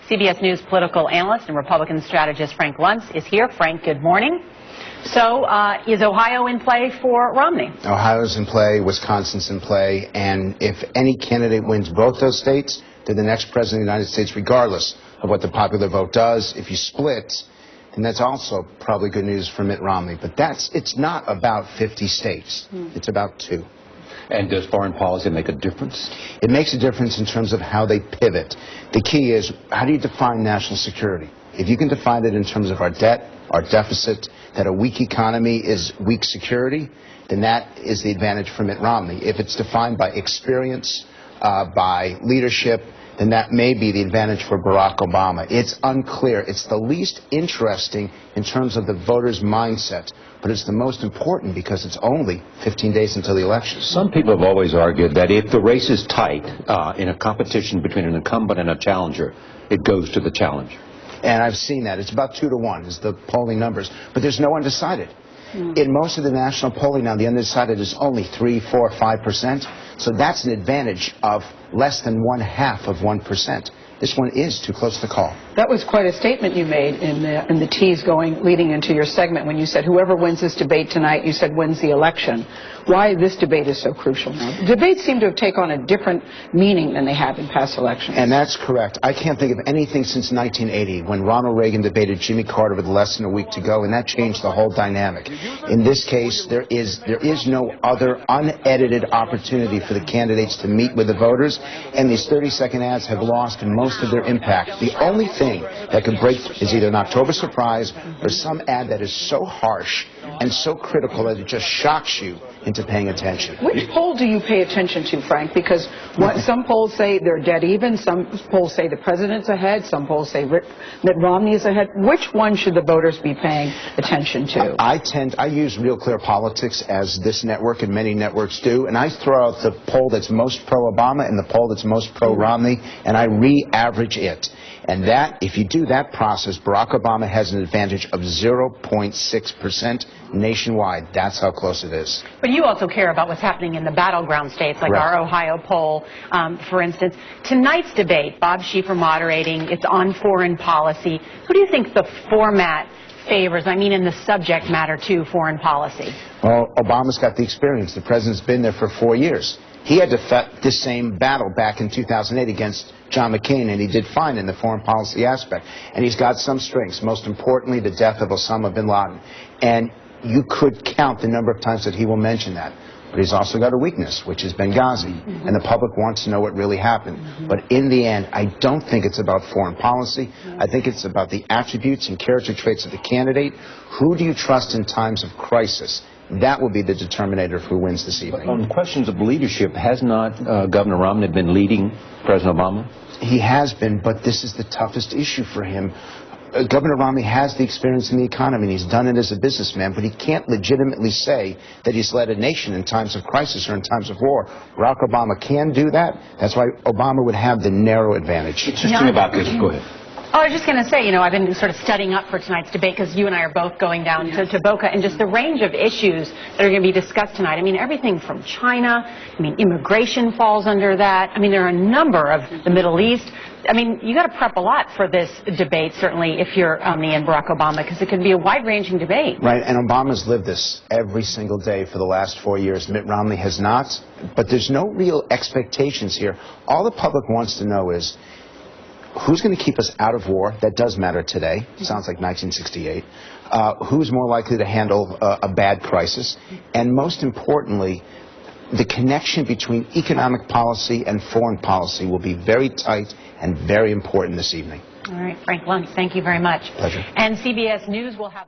CBS News political analyst and Republican strategist Frank Luntz is here. Frank, good morning. So, is Ohio in play for Romney? Ohio's in play, Wisconsin's in play, and if any candidate wins both those states, they're the next president of the United States, regardless of what the popular vote does. If you split, then that's also probably good news for Mitt Romney. But it's not about 50 states. It's about 2. And does foreign policy make a difference? It makes a difference in terms of how they pivot. The key is, how do you define national security? If you can define it in terms of our debt, our deficit, that a weak economy is weak security, then that is the advantage for Mitt Romney. If it's defined by experience, by leadership, then that may be the advantage for Barack Obama. It's unclear. It's the least interesting in terms of the voters' mindset, but it's the most important because it's only 15 days until the election. Some people have always argued that if the race is tight in a competition between an incumbent and a challenger, it goes to the challenger. And I've seen that. It's about 2-to-1 is the polling numbers, but there's no undecided. In most of the national polling now, the undecided is only 3, 4, 5%. So that's an advantage of less than 1/2%. This one is too close to call. That was quite a statement you made in the tease leading into your segment when you said whoever wins this debate tonight, you said wins the election. Why this debate is so crucial now. Debates seem to have taken on a different meaning than they have in past elections. And that's correct. I can't think of anything since 1980 when Ronald Reagan debated Jimmy Carter with less than a week to go, and that changed the whole dynamic. In this case, there is no other unedited opportunity for the candidates to meet with the voters, and these 30-second ads have lost most of their impact. The only thing that could break is either an October surprise or some ad that is so harsh and so critical that it just shocks you into paying attention. Which poll do you pay attention to, Frank? Because some polls say they're dead even, some polls say the president's ahead, some polls say Mitt Romney is ahead. Which one should the voters be paying attention to? I use Real Clear Politics, as this network and many networks do, and I throw out the poll that's most pro-Obama and the poll that's most pro-Romney, and I re-average it. And that, if you do that process, Barack Obama has an advantage of 0.6% nationwide. That's how close it is. But you also care about what's happening in the battleground states, like our Ohio poll, for instance. Tonight's debate, Bob Schieffer moderating, it's on foreign policy. Who do you think the format favors? I mean, in the subject matter, too, foreign policy. Well, Obama's got the experience. The president's been there for 4 years. He had to fight this same battle back in 2008 against John McCain, and he did fine in the foreign policy aspect. And he's got some strengths, most importantly, the death of Osama bin Laden. And you could count the number of times that he will mention that. But he's also got a weakness, which is Benghazi. And the public wants to know what really happened. But in the end, I don't think it's about foreign policy. I think it's about the attributes and character traits of the candidate. Who do you trust in times of crisis? That will be the determinator of who wins this evening. On questions of leadership, has not Governor Romney been leading President Obama? He has been, but this is the toughest issue for him. Governor Romney has the experience in the economy, and he's done it as a businessman, but he can't legitimately say that he's led a nation in times of crisis or in times of war. Barack Obama can do that. That's why Obama would have the narrow advantage. Just about this. Go ahead. Oh, I was just going to say, I've been sort of studying up for tonight's debate because you and I are both going down to Boca, and just the range of issues that are going to be discussed tonight. I mean, everything from China, immigration falls under that. I mean, there are a number of the Middle East. I mean, you got to prep a lot for this debate, certainly, if you're Romney and Barack Obama, because it can be a wide-ranging debate. Right, and Obama's lived this every single day for the last 4 years. Mitt Romney has not, but there's no real expectations here. All the public wants to know is, who's going to keep us out of war? That does matter today. Sounds like 1968. Who's more likely to handle a bad crisis? And most importantly, the connection between economic policy and foreign policy will be very tight and very important this evening. All right, Frank Luntz, thank you very much. Pleasure. And CBS News will have...